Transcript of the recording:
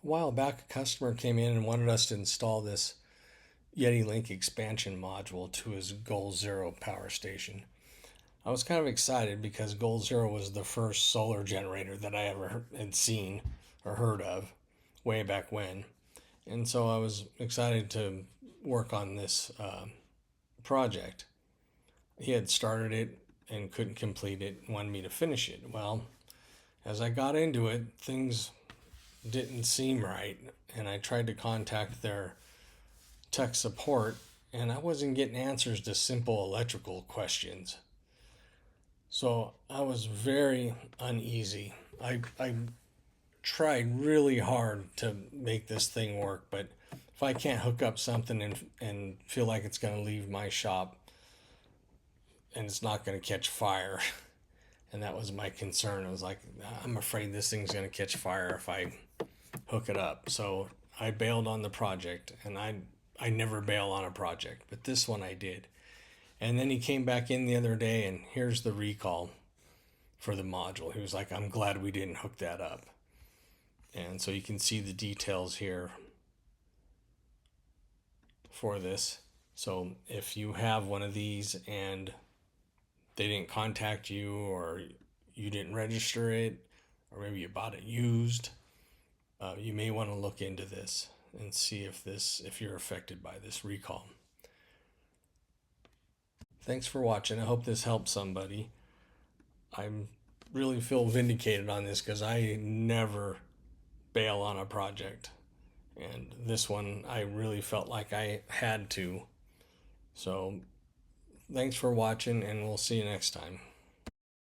while back, a customer came in and wanted us to install this Yeti Link expansion module to his Goal Zero power station. I was kind of excited because Goal Zero was the first solar generator that I ever had seen or heard of way back when. And so I was excited to work on this project. He had started it and couldn't complete it and wanted me to finish it. Well, as I got into it, things didn't seem right, and I tried to contact their tech support, and I wasn't getting answers to simple electrical questions. So I was very uneasy. I tried really hard to make this thing work, but if I can't hook up something and feel like it's going to leave my shop and it's not going to catch fire, and that was my concern. I was like, I'm afraid this thing's going to catch fire if I hook it up. So I bailed on the project, and I never bail on a project, but this one I did. And then he came back in the other day, and here's the recall for the module. He was like, I'm glad we didn't hook that up. And so you can see the details here for this. So if you have one of these and they didn't contact you, or you didn't register it, or maybe you bought it used, you may want to look into this and see if you're affected by this recall. Thanks for watching. I hope this helps somebody. I really feel vindicated on this because I never bail on a project. And this one, I really felt like I had to. So thanks for watching, and we'll see you next time.